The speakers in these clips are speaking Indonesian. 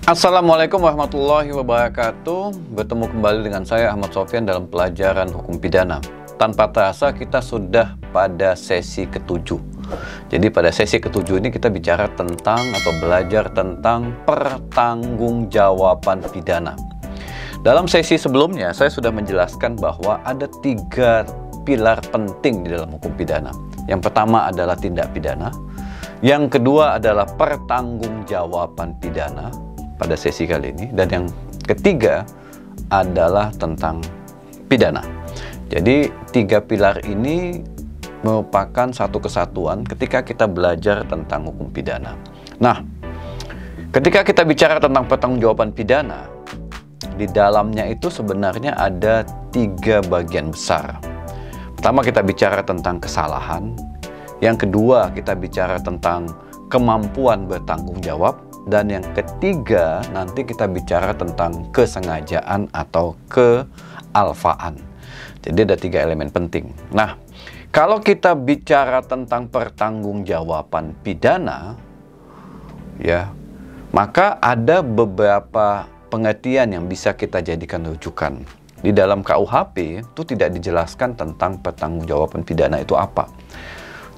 Assalamualaikum warahmatullahi wabarakatuh. Bertemu kembali dengan saya Ahmad Sofyan dalam pelajaran hukum pidana. Tanpa terasa kita sudah pada sesi ketujuh. Jadi pada sesi ketujuh ini kita bicara tentang atau belajar tentang pertanggungjawaban pidana. Dalam sesi sebelumnya saya sudah menjelaskan bahwa ada 3 pilar penting di dalam hukum pidana. Yang pertama adalah tindak pidana. Yang kedua adalah pertanggungjawaban pidana pada sesi kali ini, dan yang ketiga adalah tentang pidana. Jadi 3 pilar ini merupakan satu kesatuan ketika kita belajar tentang hukum pidana. Nah, ketika kita bicara tentang pertanggungjawaban pidana, di dalamnya itu sebenarnya ada 3 bagian besar. Pertama, kita bicara tentang kesalahan. Yang kedua, kita bicara tentang kemampuan bertanggung jawab. Dan yang ketiga, nanti kita bicara tentang kesengajaan atau kealfaan. Jadi ada 3 elemen penting. Nah, kalau kita bicara tentang pertanggungjawaban pidana, ya, maka ada beberapa pengertian yang bisa kita jadikan rujukan. Di dalam KUHP itu tidak dijelaskan tentang pertanggungjawaban pidana itu apa.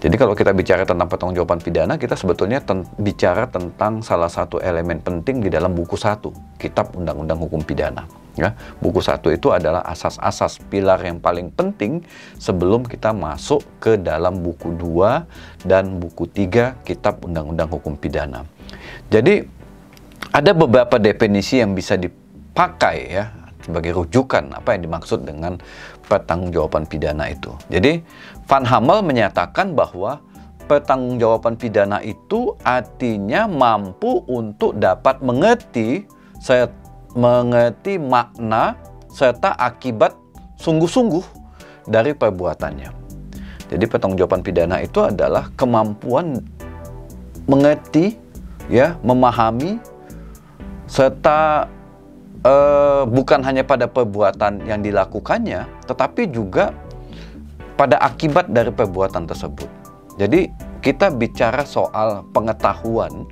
Jadi kalau kita bicara tentang pertanggungjawaban pidana, kita sebetulnya bicara tentang salah satu elemen penting di dalam buku 1, Kitab Undang-Undang Hukum Pidana. Ya, buku 1 itu adalah asas-asas pilar yang paling penting sebelum kita masuk ke dalam buku 2 dan buku 3 Kitab Undang-Undang Hukum Pidana. Jadi ada beberapa definisi yang bisa dipakai ya sebagai rujukan apa yang dimaksud dengan pertanggungjawaban pidana itu. Jadi Van Hammel menyatakan bahwa pertanggungjawaban pidana itu artinya mampu untuk dapat mengerti makna serta akibat sungguh-sungguh dari perbuatannya. Jadi pertanggungjawaban pidana itu adalah kemampuan mengerti, ya, memahami serta bukan hanya pada perbuatan yang dilakukannya, tetapi juga pada akibat dari perbuatan tersebut. Jadi kita bicara soal pengetahuan,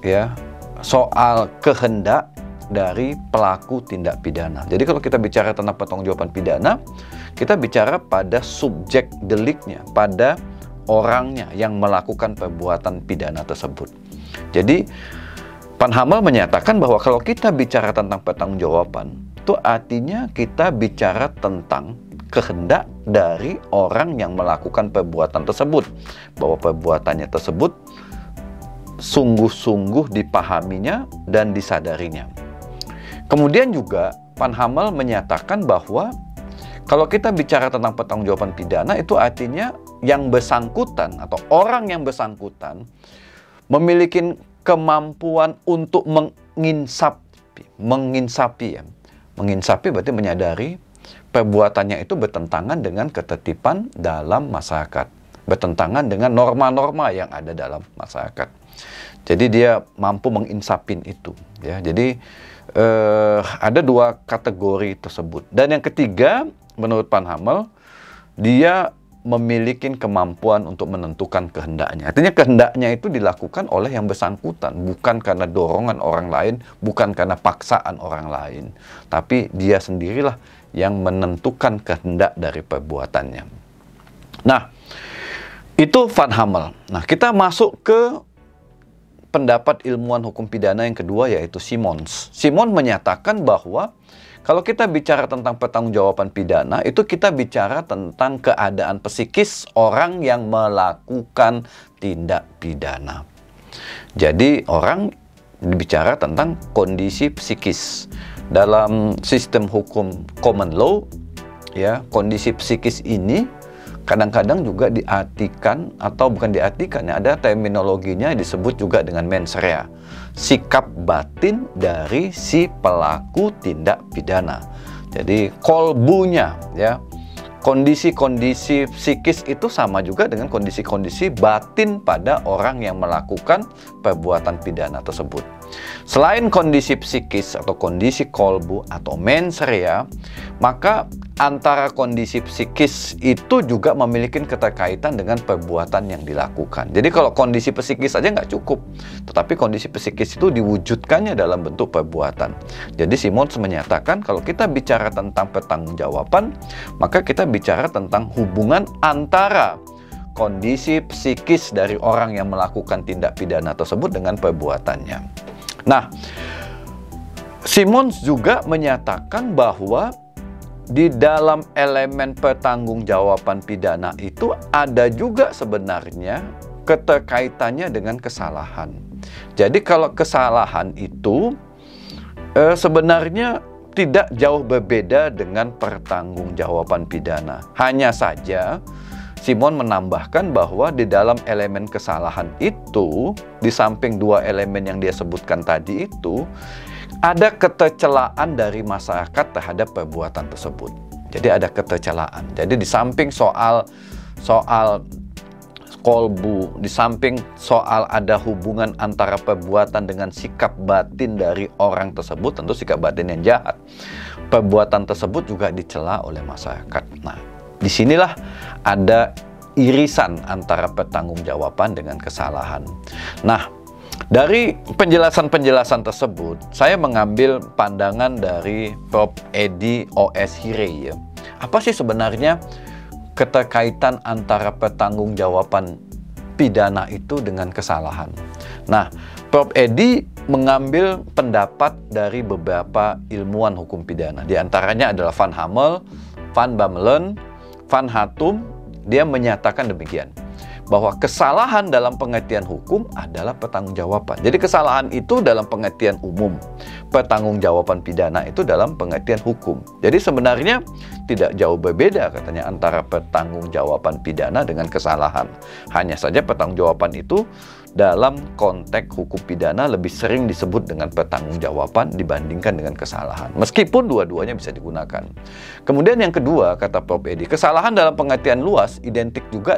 ya, soal kehendak dari pelaku tindak pidana. Jadi kalau kita bicara tentang pertanggungjawaban pidana, kita bicara pada subjek deliknya, pada orangnya yang melakukan perbuatan pidana tersebut. Jadi Van Hammel menyatakan bahwa kalau kita bicara tentang pertanggungjawaban, itu artinya kita bicara tentang kehendak dari orang yang melakukan perbuatan tersebut, bahwa perbuatannya tersebut sungguh-sungguh dipahaminya dan disadarinya. Kemudian juga Van Hammel menyatakan bahwa kalau kita bicara tentang pertanggungjawaban pidana, itu artinya yang bersangkutan atau orang yang bersangkutan memiliki kemampuan untuk menginsapi ya. Menginsapi berarti menyadari perbuatannya itu bertentangan dengan ketertiban dalam masyarakat, bertentangan dengan norma-norma yang ada dalam masyarakat. Jadi dia mampu menginsapin itu ya. Jadi ada 2 kategori tersebut. Dan yang ketiga, menurut Van Hammel, dia memiliki kemampuan untuk menentukan kehendaknya. Artinya kehendaknya itu dilakukan oleh yang bersangkutan, bukan karena dorongan orang lain, bukan karena paksaan orang lain, tapi dia sendirilah yang menentukan kehendak dari perbuatannya. Nah, itu Van Hammel. Nah, kita masuk ke pendapat ilmuwan hukum pidana yang kedua, yaitu Simons. Simons menyatakan bahwa kalau kita bicara tentang pertanggungjawaban pidana, itu kita bicara tentang keadaan psikis orang yang melakukan tindak pidana. Jadi orang bicara tentang kondisi psikis. Dalam sistem hukum common law, ya, kondisi psikis ini kadang-kadang juga diartikan atau bukan diartikan, ya, ada terminologinya disebut juga dengan mens rea, sikap batin dari si pelaku tindak pidana. Jadi kolbunya, ya, kondisi-kondisi psikis itu sama juga dengan kondisi-kondisi batin pada orang yang melakukan perbuatan pidana tersebut. Selain kondisi psikis atau kondisi kolbu atau mens rea, maka antara kondisi psikis itu juga memiliki keterkaitan dengan perbuatan yang dilakukan. Jadi kalau kondisi psikis saja nggak cukup, tetapi kondisi psikis itu diwujudkannya dalam bentuk perbuatan. Jadi Simons menyatakan kalau kita bicara tentang pertanggungjawaban, maka kita bicara tentang hubungan antara kondisi psikis dari orang yang melakukan tindak pidana tersebut dengan perbuatannya. Nah, Simons juga menyatakan bahwa di dalam elemen pertanggungjawaban pidana itu ada juga sebenarnya keterkaitannya dengan kesalahan. Jadi kalau kesalahan itu sebenarnya tidak jauh berbeda dengan pertanggungjawaban pidana. Hanya saja Simons menambahkan bahwa di dalam elemen kesalahan itu, di samping dua elemen yang dia sebutkan tadi itu, ada ketercelaan dari masyarakat terhadap perbuatan tersebut. Jadi ada ketercelaan. Jadi di samping soal kolbu, di samping soal ada hubungan antara perbuatan dengan sikap batin dari orang tersebut, tentu sikap batin yang jahat, perbuatan tersebut juga dicela oleh masyarakat. Nah, disinilah ada irisan antara pertanggungjawaban dengan kesalahan. Nah, dari penjelasan-penjelasan tersebut, saya mengambil pandangan dari Prof. Edi O.S. Hirey. Apa sih sebenarnya keterkaitan antara pertanggungjawaban pidana itu dengan kesalahan? Nah, Prof. Edi mengambil pendapat dari beberapa ilmuwan hukum pidana. Di antaranya adalah Van Hamel, Van Bamelen, Van Hatum. Dia menyatakan demikian, bahwa kesalahan dalam pengertian hukum adalah pertanggungjawaban. Jadi kesalahan itu dalam pengertian umum, pertanggungjawaban pidana itu dalam pengertian hukum. Jadi sebenarnya tidak jauh berbeda katanya antara pertanggungjawaban pidana dengan kesalahan. Hanya saja pertanggungjawaban itu dalam konteks hukum pidana lebih sering disebut dengan pertanggungjawaban dibandingkan dengan kesalahan. Meskipun dua-duanya bisa digunakan. Kemudian yang kedua, kata Prof. Edi, kesalahan dalam pengertian luas identik juga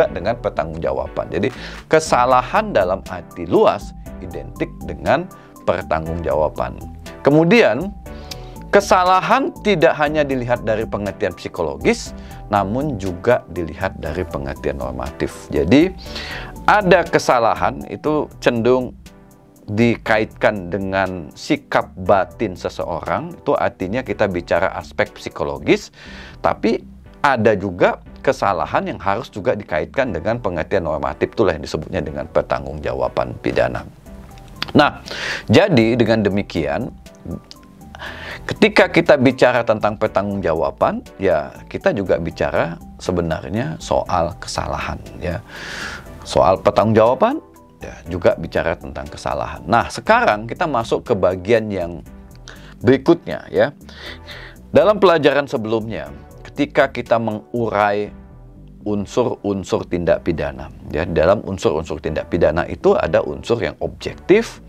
dengan pertanggungjawaban. Jadi kesalahan dalam arti luas identik dengan pertanggungjawaban. Kemudian kesalahan tidak hanya dilihat dari pengertian psikologis, namun juga dilihat dari pengertian normatif. Jadi ada kesalahan itu cenderung dikaitkan dengan sikap batin seseorang, itu artinya kita bicara aspek psikologis, tapi ada juga kesalahan yang harus juga dikaitkan dengan pengertian normatif, itulah yang disebutnya dengan pertanggungjawaban pidana. Nah, jadi dengan demikian, ketika kita bicara tentang pertanggungjawaban, ya kita juga bicara sebenarnya soal kesalahan, ya. Soal pertanggungjawaban, ya juga bicara tentang kesalahan. Nah, sekarang kita masuk ke bagian yang berikutnya, ya. Dalam pelajaran sebelumnya, ketika kita mengurai unsur-unsur tindak pidana, ya, dalam unsur-unsur tindak pidana itu ada unsur yang objektif,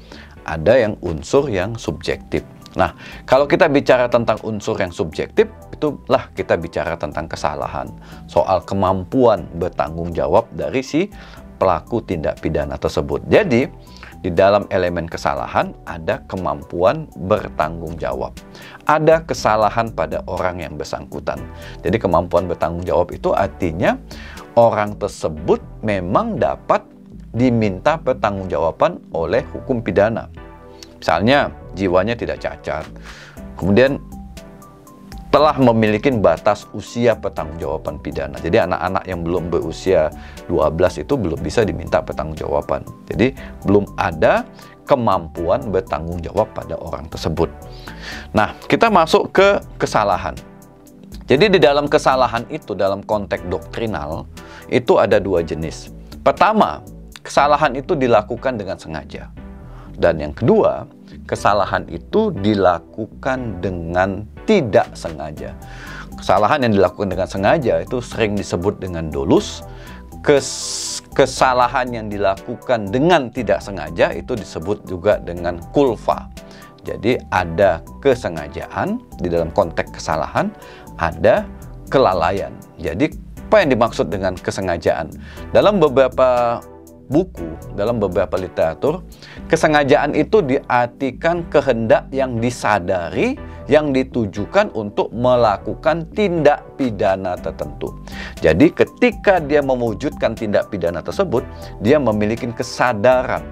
ada yang unsur yang subjektif. Nah, kalau kita bicara tentang unsur yang subjektif, itulah kita bicara tentang kesalahan. Soal kemampuan bertanggung jawab dari si pelaku tindak pidana tersebut. Jadi, di dalam elemen kesalahan ada kemampuan bertanggung jawab. Ada kesalahan pada orang yang bersangkutan. Jadi, kemampuan bertanggung jawab itu artinya orang tersebut memang dapat diminta pertanggungjawaban oleh hukum pidana. Misalnya, jiwanya tidak cacat, kemudian telah memiliki batas usia pertanggungjawaban pidana. Jadi anak-anak yang belum berusia 12 itu belum bisa diminta pertanggungjawaban. Jadi belum ada kemampuan bertanggung jawab pada orang tersebut. Nah, kita masuk ke kesalahan. Jadi di dalam kesalahan itu, dalam konteks doktrinal, itu ada dua jenis. Pertama, kesalahan itu dilakukan dengan sengaja. Dan yang kedua, kesalahan itu dilakukan dengan tidak sengaja. Kesalahan yang dilakukan dengan sengaja itu sering disebut dengan dolus. Kesalahan yang dilakukan dengan tidak sengaja itu disebut juga dengan kulfa. Jadi ada kesengajaan di dalam konteks kesalahan, ada kelalaian. Jadi apa yang dimaksud dengan kesengajaan? Dalam beberapa buku, dalam beberapa literatur, kesengajaan itu diartikan kehendak yang disadari, yang ditujukan untuk melakukan tindak pidana tertentu. Jadi ketika dia mewujudkan tindak pidana tersebut, dia memiliki kesadaran.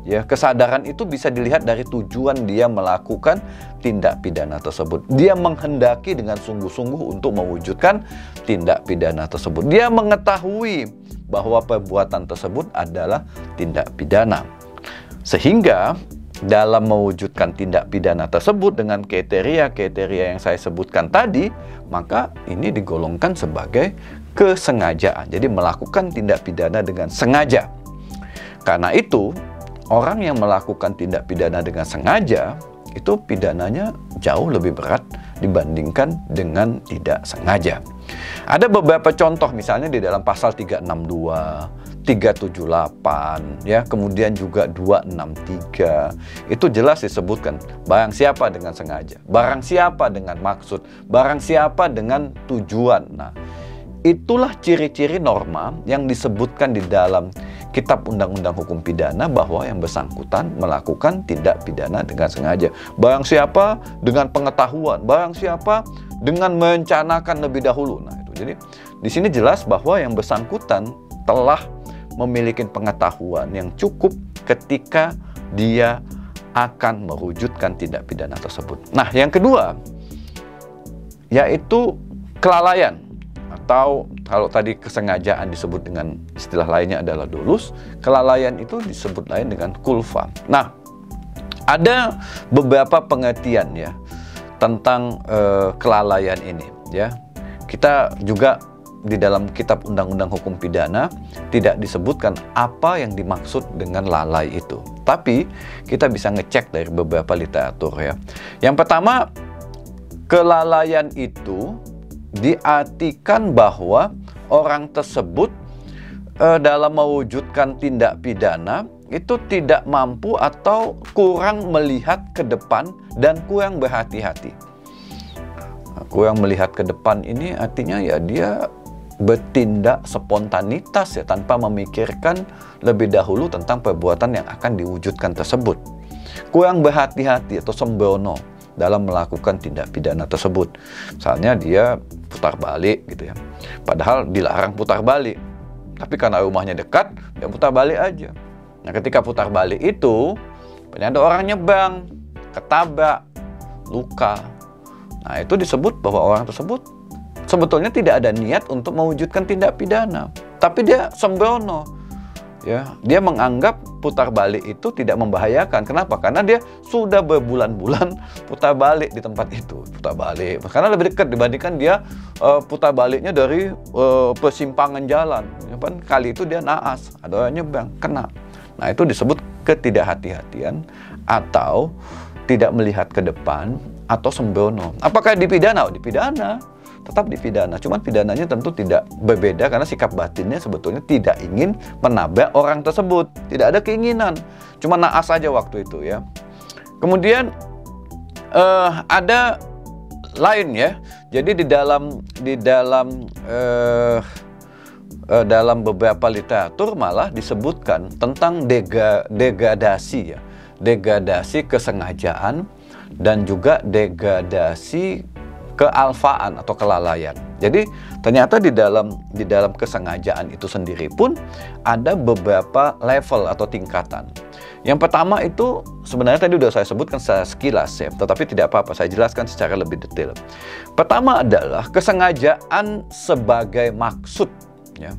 Ya, kesadaran itu bisa dilihat dari tujuan dia melakukan tindak pidana tersebut. Dia menghendaki dengan sungguh-sungguh untuk mewujudkan tindak pidana tersebut. Dia mengetahui bahwa perbuatan tersebut adalah tindak pidana. Sehingga dalam mewujudkan tindak pidana tersebut dengan kriteria-kriteria yang saya sebutkan tadi, maka ini digolongkan sebagai kesengajaan. Jadi melakukan tindak pidana dengan sengaja. Karena itu, orang yang melakukan tindak pidana dengan sengaja, itu pidananya jauh lebih berat dibandingkan dengan tidak sengaja. Ada beberapa contoh, misalnya di dalam pasal 362, 378, ya, kemudian juga 263. Itu jelas disebutkan, barang siapa dengan sengaja, barang siapa dengan maksud, barang siapa dengan tujuan. Nah, itulah ciri-ciri norma yang disebutkan di dalam Kitab Undang-Undang Hukum Pidana bahwa yang bersangkutan melakukan tindak pidana dengan sengaja. Barang siapa dengan pengetahuan, barang siapa dengan merencanakan lebih dahulu. Nah, itu. Jadi di sini jelas bahwa yang bersangkutan telah memiliki pengetahuan yang cukup ketika dia akan mewujudkan tindak pidana tersebut. Nah, yang kedua yaitu kelalaian. Atau kalau tadi kesengajaan disebut dengan istilah lainnya adalah dolus, kelalaian itu disebut lain dengan kulfa. Nah, ada beberapa pengertian ya tentang kelalaian ini ya. Kita juga di dalam Kitab Undang-Undang Hukum Pidana tidak disebutkan apa yang dimaksud dengan lalai itu. Tapi kita bisa ngecek dari beberapa literatur ya. Yang pertama, kelalaian itu diartikan bahwa orang tersebut dalam mewujudkan tindak pidana itu tidak mampu atau kurang melihat ke depan dan kurang berhati-hati. Kurang melihat ke depan ini artinya ya dia bertindak spontanitas ya, tanpa memikirkan lebih dahulu tentang perbuatan yang akan diwujudkan tersebut. Kurang berhati-hati atau sembrono dalam melakukan tindak pidana tersebut. Misalnya dia putar balik gitu ya. Padahal dilarang putar balik. Tapi karena rumahnya dekat, dia putar balik aja. Nah, ketika putar balik itu, ternyata orang nyebrang, ketabrak, luka. Nah, itu disebut bahwa orang tersebut sebetulnya tidak ada niat untuk mewujudkan tindak pidana. Tapi dia sembrono. Ya, dia menganggap putar balik itu tidak membahayakan. Kenapa? Karena dia sudah berbulan-bulan putar balik di tempat itu, putar balik. Karena lebih dekat dibandingkan dia putar baliknya dari persimpangan jalan. Ya, kan kali itu dia naas, ada orang nyebrang, kena. Nah, itu disebut ketidakhati-hatian atau tidak melihat ke depan atau sembrono. Apakah dipidana? Oh, dipidana. Tetap dipidana, cuman pidananya tentu tidak berbeda karena sikap batinnya sebetulnya tidak ingin menabrak orang tersebut, tidak ada keinginan, cuma naas saja waktu itu ya. Kemudian ada lain ya, jadi dalam beberapa literatur malah disebutkan tentang degradasi ya, degradasi kesengajaan dan juga degradasi kealfaan atau kelalaian. Jadi ternyata di dalam kesengajaan itu sendiri pun ada beberapa level atau tingkatan. Yang pertama itu sebenarnya tadi sudah saya sebutkan secara sekilas ya, tetapi tidak apa-apa, saya jelaskan secara lebih detail. Pertama adalah kesengajaan sebagai maksud ya.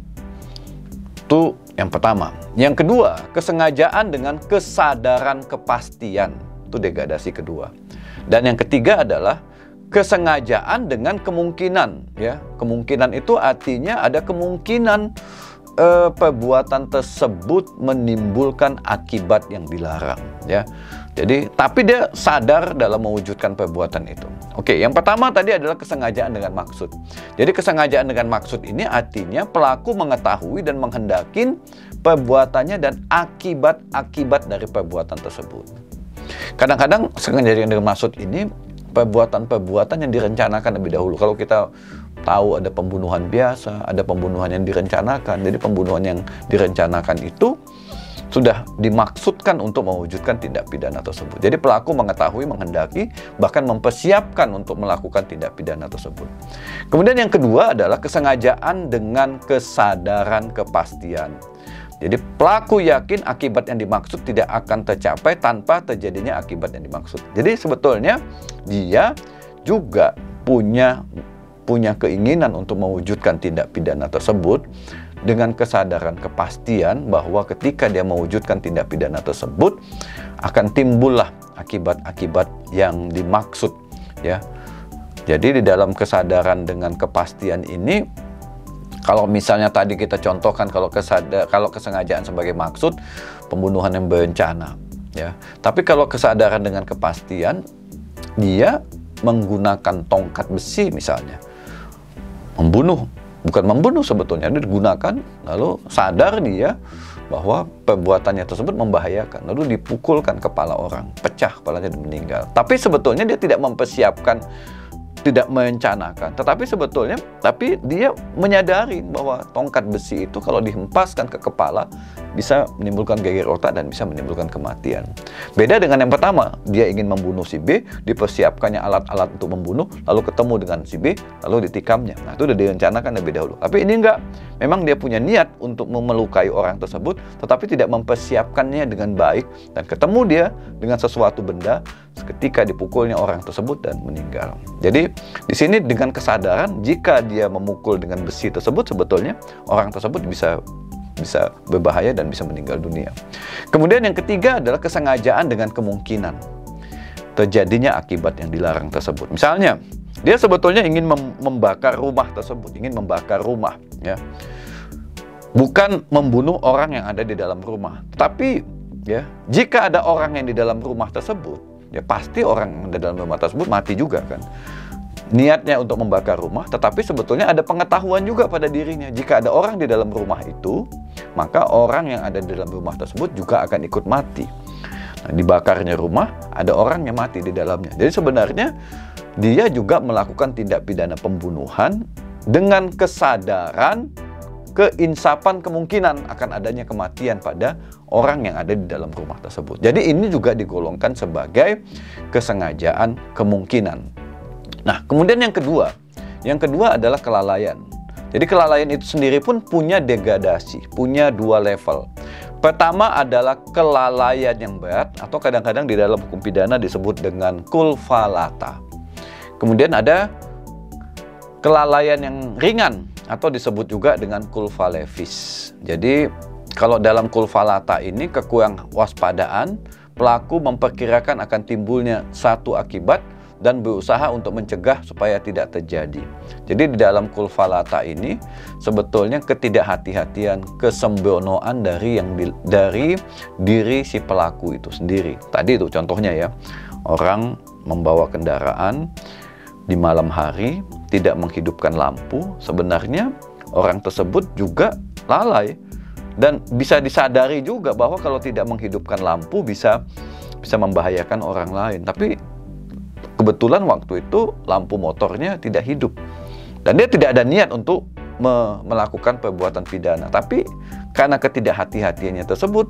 Itu yang pertama. Yang kedua, kesengajaan dengan kesadaran kepastian. Itu degradasi kedua. Dan yang ketiga adalah kesengajaan dengan kemungkinan ya. Kemungkinan itu artinya ada kemungkinan perbuatan tersebut menimbulkan akibat yang dilarang ya. Jadi tapi dia sadar dalam mewujudkan perbuatan itu. Oke, yang pertama tadi adalah kesengajaan dengan maksud. Jadi kesengajaan dengan maksud ini artinya pelaku mengetahui dan menghendaki perbuatannya dan akibat-akibat dari perbuatan tersebut. Kadang-kadang kesengajaan dengan maksud ini perbuatan-perbuatan yang direncanakan lebih dahulu. Kalau kita tahu ada pembunuhan biasa, ada pembunuhan yang direncanakan. Jadi pembunuhan yang direncanakan itu sudah dimaksudkan untuk mewujudkan tindak pidana tersebut. Jadi pelaku mengetahui, menghendaki, bahkan mempersiapkan untuk melakukan tindak pidana tersebut. Kemudian yang kedua adalah kesengajaan dengan kesadaran kepastian. Jadi pelaku yakin akibat yang dimaksud tidak akan tercapai tanpa terjadinya akibat yang dimaksud. Jadi sebetulnya dia juga punya keinginan untuk mewujudkan tindak pidana tersebut dengan kesadaran kepastian bahwa ketika dia mewujudkan tindak pidana tersebut akan timbullah akibat-akibat yang dimaksud, ya. Jadi di dalam kesadaran dengan kepastian ini, kalau misalnya tadi kita contohkan kalau kesengajaan sebagai maksud pembunuhan yang berencana, ya. Tapi kalau kesadaran dengan kepastian, dia menggunakan tongkat besi misalnya, bukan membunuh sebetulnya, dia digunakan lalu sadar dia bahwa perbuatannya tersebut membahayakan, lalu dipukulkan kepala orang, pecah kepalanya dan meninggal. Tapi sebetulnya dia tidak mempersiapkan, tidak merencanakan, tapi dia menyadari bahwa tongkat besi itu kalau dihempaskan ke kepala bisa menimbulkan geger otak dan bisa menimbulkan kematian. Beda dengan yang pertama, dia ingin membunuh si B, dipersiapkannya alat-alat untuk membunuh, lalu ketemu dengan si B, lalu ditikamnya. Nah, itu udah direncanakan lebih dahulu. Tapi ini enggak, memang dia punya niat untuk melukai orang tersebut, tetapi tidak mempersiapkannya dengan baik, dan ketemu dia dengan sesuatu benda ketika dipukulnya orang tersebut dan meninggal. Jadi di sini dengan kesadaran, jika dia memukul dengan besi tersebut, sebetulnya orang tersebut bisa berbahaya dan bisa meninggal dunia. Kemudian yang ketiga adalah kesengajaan dengan kemungkinan terjadinya akibat yang dilarang tersebut. Misalnya, dia sebetulnya ingin membakar rumah tersebut, ya. Bukan membunuh orang yang ada di dalam rumah. Tapi, ya, jika ada orang yang di dalam rumah tersebut, ya pasti orang yang ada dalam rumah tersebut mati juga kan. Niatnya untuk membakar rumah, tetapi sebetulnya ada pengetahuan juga pada dirinya. Jika ada orang di dalam rumah itu, maka orang yang ada di dalam rumah tersebut juga akan ikut mati. Nah, dibakarnya rumah, ada orang yang mati di dalamnya. Jadi sebenarnya dia juga melakukan tindak pidana pembunuhan dengan kesadaran keinsapan kemungkinan akan adanya kematian pada orang yang ada di dalam rumah tersebut. Jadi ini juga digolongkan sebagai kesengajaan kemungkinan. Nah, kemudian yang kedua adalah kelalaian. Jadi kelalaian itu sendiri pun punya degradasi, punya dua level. Pertama adalah kelalaian yang berat, atau kadang-kadang di dalam hukum pidana disebut dengan culpa lata. Kemudian ada kelalaian yang ringan, atau disebut juga dengan culpa levis. Jadi kalau dalam culpa lata ini kekurang waspadaan, pelaku memperkirakan akan timbulnya satu akibat dan berusaha untuk mencegah supaya tidak terjadi. Jadi di dalam culpa lata ini sebetulnya ketidakhati-hatian, kesembronoan dari diri si pelaku itu sendiri. Tadi itu contohnya ya, orang membawa kendaraan di malam hari, tidak menghidupkan lampu, sebenarnya orang tersebut juga lalai. Dan bisa disadari juga bahwa kalau tidak menghidupkan lampu bisa membahayakan orang lain. Tapi kebetulan waktu itu lampu motornya tidak hidup. Dan dia tidak ada niat untuk melakukan perbuatan pidana. Tapi karena ketidakhati-hatiannya tersebut,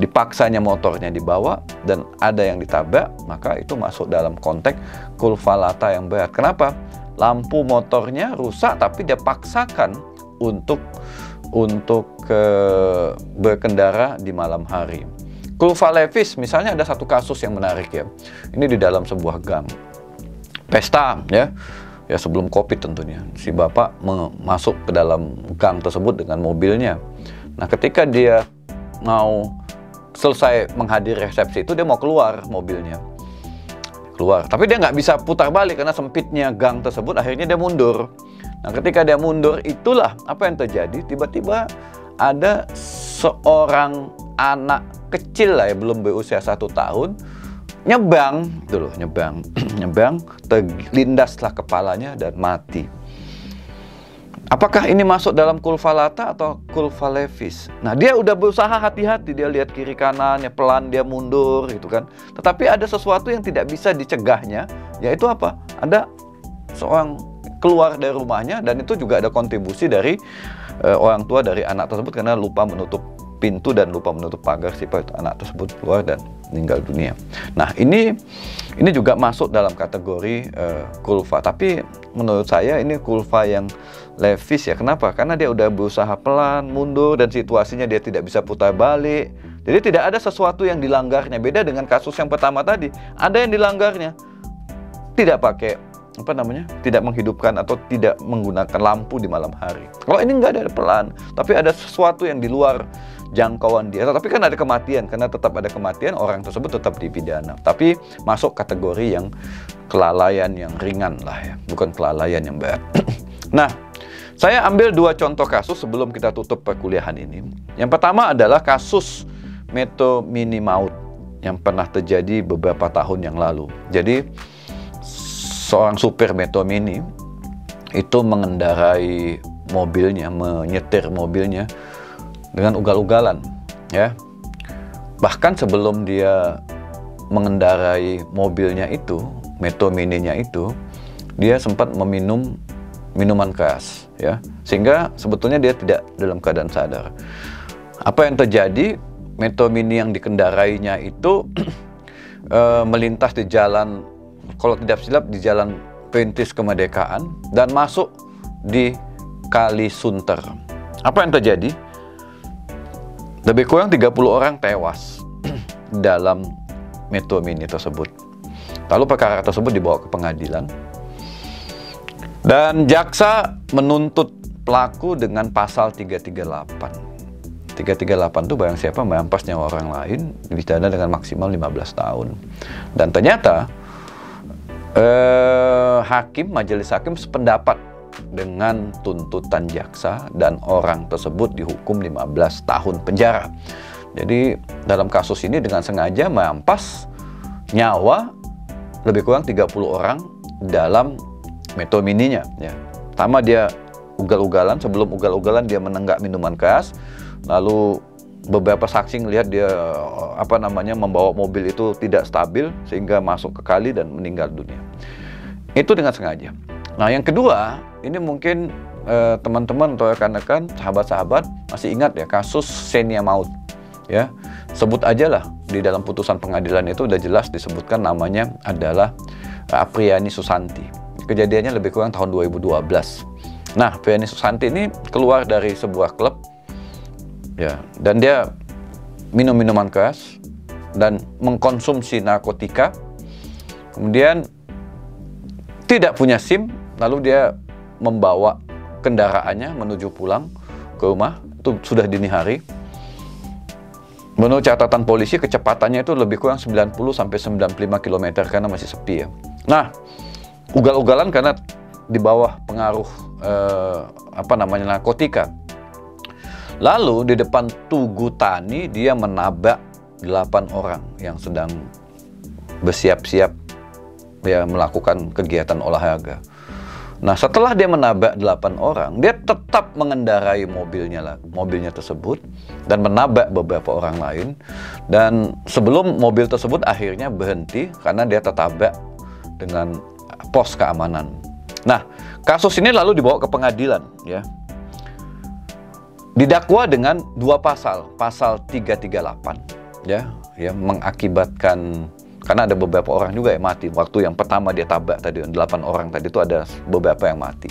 dipaksanya motornya dibawa dan ada yang ditabrak, maka itu masuk dalam konteks culpa lata yang berat. Kenapa? Lampu motornya rusak tapi dia paksakan untuk berkendara di malam hari. Culpa levis, misalnya ada satu kasus yang menarik ya. Ini di dalam sebuah gang pesta ya sebelum Covid tentunya. Si bapak masuk ke dalam gang tersebut dengan mobilnya. Nah, ketika dia mau selesai menghadiri resepsi itu, dia mau keluar mobilnya. Tapi dia nggak bisa putar balik karena sempitnya gang tersebut. Akhirnya dia mundur. Nah, ketika dia mundur, itulah apa yang terjadi. Tiba-tiba ada seorang anak kecil lah ya, belum berusia 1 tahun, nyebang, terlindaslah kepalanya dan mati. Apakah ini masuk dalam culpa lata atau culpa levis? Nah, dia udah berusaha hati-hati, dia lihat kiri kanannya, pelan dia mundur gitu kan. Tetapi ada sesuatu yang tidak bisa dicegahnya, yaitu apa? Ada seorang keluar dari rumahnya, dan itu juga ada kontribusi dari orang tua dari anak tersebut karena lupa menutup pintu dan lupa menutup pagar sehingga anak tersebut keluar dan meninggal dunia. Nah, ini juga masuk dalam kategori kulfa, tapi menurut saya ini kulfa yang levis ya. Kenapa? Karena dia udah berusaha pelan mundur dan situasinya dia tidak bisa putar balik. Jadi tidak ada sesuatu yang dilanggarnya. Beda dengan kasus yang pertama tadi, ada yang dilanggarnya. Tidak pakai tidak menghidupkan atau tidak menggunakan lampu di malam hari. Kalau ini nggak ada pelan, tapi ada sesuatu yang di luar jangkauan dia. Tapi kan ada kematian, karena tetap ada kematian, orang tersebut tetap dipidana. Tapi masuk kategori yang kelalaian yang ringan lah ya, bukan kelalaian yang berat. Nah, saya ambil 2 contoh kasus sebelum kita tutup perkuliahan ini. Yang pertama adalah kasus Metro Mini maut yang pernah terjadi beberapa tahun yang lalu. Jadi seorang supir Metro Mini itu mengendarai mobilnya, menyetir mobilnya dengan ugal-ugalan, ya. Bahkan sebelum dia mengendarai mobilnya itu, Metro Mininya itu, dia sempat meminum minuman keras, ya. Sehingga sebetulnya dia tidak dalam keadaan sadar. Apa yang terjadi? Metro Mini yang dikendarainya itu melintas di jalan, kalau tidak silap di Jalan Perintis Kemerdekaan, dan masuk di Kali Sunter. Apa yang terjadi? Lebih kurang 30 orang tewas dalam Metro Mini tersebut. Lalu perkara tersebut dibawa ke pengadilan, dan jaksa menuntut pelaku dengan pasal 338. 338 itu barang siapa merampas nyawa orang lain dipidana dengan maksimal 15 tahun. Dan ternyata majelis hakim sependapat dengan tuntutan jaksa, dan orang tersebut dihukum 15 tahun penjara. Jadi dalam kasus ini dengan sengaja merampas nyawa lebih kurang 30 orang dalam Metro Mininya, ya. Pertama dia ugal-ugalan, sebelum ugal-ugalan dia menenggak minuman keras. Lalu beberapa saksi melihat dia membawa mobil itu tidak stabil sehingga masuk ke kali dan meninggal dunia. Itu dengan sengaja. Nah, yang kedua, ini mungkin teman-teman atau rekan-rekan, sahabat-sahabat masih ingat ya kasus Xenia Maut, ya. Sebut aja lah, di dalam putusan pengadilan itu udah jelas disebutkan namanya adalah Apriani Susanti. Kejadiannya lebih kurang tahun 2012. Nah, Apriani Susanti ini keluar dari sebuah klub, ya, dan dia minum minuman keras dan mengkonsumsi narkotika. Kemudian tidak punya SIM, lalu dia membawa kendaraannya menuju pulang ke rumah. Itu sudah dini hari. Menurut catatan polisi, kecepatannya itu lebih kurang 90-95 km karena masih sepi, ya. Nah, ugal-ugalan karena di bawah pengaruh narkotika. Lalu di depan Tugu Tani dia menabrak 8 orang yang sedang bersiap-siap ya melakukan kegiatan olahraga. Nah, setelah dia menabrak 8 orang, dia tetap mengendarai mobilnya tersebut dan menabrak beberapa orang lain. Dan sebelum mobil tersebut akhirnya berhenti karena dia tertabrak dengan pos keamanan. Nah, kasus ini lalu dibawa ke pengadilan, ya. Didakwa dengan 2 pasal, pasal 338, ya, mengakibatkan, karena ada beberapa orang juga yang mati. Waktu yang pertama dia tabrak tadi, 8 orang tadi itu ada beberapa yang mati.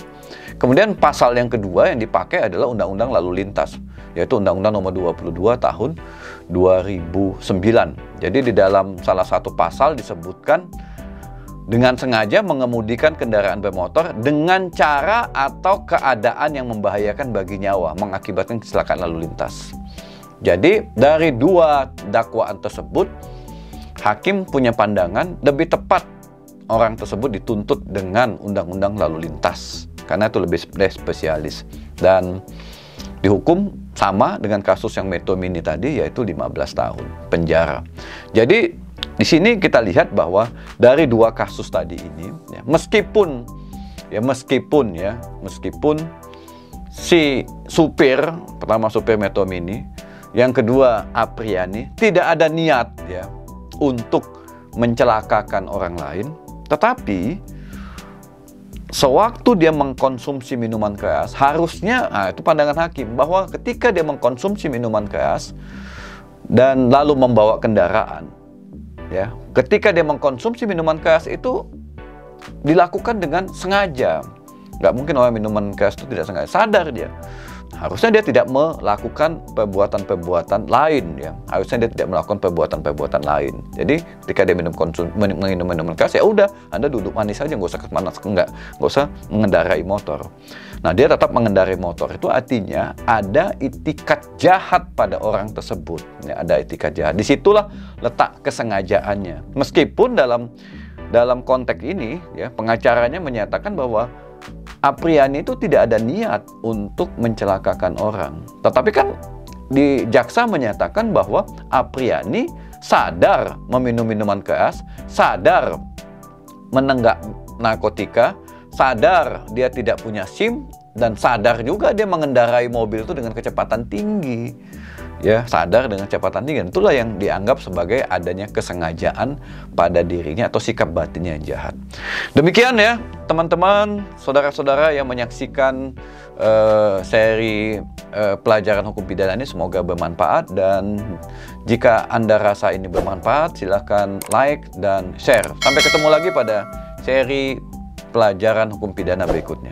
Kemudian pasal yang kedua yang dipakai adalah Undang-Undang Lalu Lintas, yaitu Undang-Undang Nomor 22 Tahun 2009. Jadi di dalam salah satu pasal disebutkan dengan sengaja mengemudikan kendaraan bermotor dengan cara atau keadaan yang membahayakan bagi nyawa, mengakibatkan kecelakaan lalu lintas. Jadi dari 2 dakwaan tersebut, hakim punya pandangan lebih tepat orang tersebut dituntut dengan undang-undang lalu lintas karena itu lebih spesialis, dan dihukum sama dengan kasus yang Metro Mini tadi, yaitu 15 tahun penjara. Jadi di sini kita lihat bahwa dari 2 kasus tadi ini, ya, meskipun si supir, pertama supir Metro Mini, yang kedua Apriani, tidak ada niat, ya, untuk mencelakakan orang lain, tetapi sewaktu dia mengkonsumsi minuman keras, harusnya, itu pandangan hakim, bahwa ketika dia mengkonsumsi minuman keras dan lalu membawa kendaraan, ya, ketika dia mengkonsumsi minuman keras itu dilakukan dengan sengaja. Nggak mungkin orang minuman keras itu tidak sengaja, sadar dia. Harusnya dia tidak melakukan perbuatan-perbuatan lain, ya. Harusnya dia tidak melakukan perbuatan-perbuatan lain. Jadi ketika dia minum minuman keras, ya udah, Anda duduk manis aja, nggak usah kemana, nggak usah mengendarai motor. Nah, dia tetap mengendarai motor. Itu artinya ada itikat jahat pada orang tersebut. Ya, ada itikat jahat. Disitulah letak kesengajaannya. Meskipun dalam konteks ini, ya, pengacaranya menyatakan bahwa Apriani itu tidak ada niat untuk mencelakakan orang. Tetapi kan di jaksa menyatakan bahwa Apriani sadar meminum minuman keras, sadar menenggak narkotika, sadar dia tidak punya SIM, dan sadar juga dia mengendarai mobil itu dengan kecepatan tinggi. Ya, sadar dengan kecepatan tinggi. Itulah yang dianggap sebagai adanya kesengajaan pada dirinya atau sikap batinnya yang jahat. Demikian ya, teman-teman, saudara-saudara yang menyaksikan seri pelajaran hukum pidana ini, semoga bermanfaat. Dan jika Anda rasa ini bermanfaat, silahkan like dan share. Sampai ketemu lagi pada seri pelajaran hukum pidana berikutnya.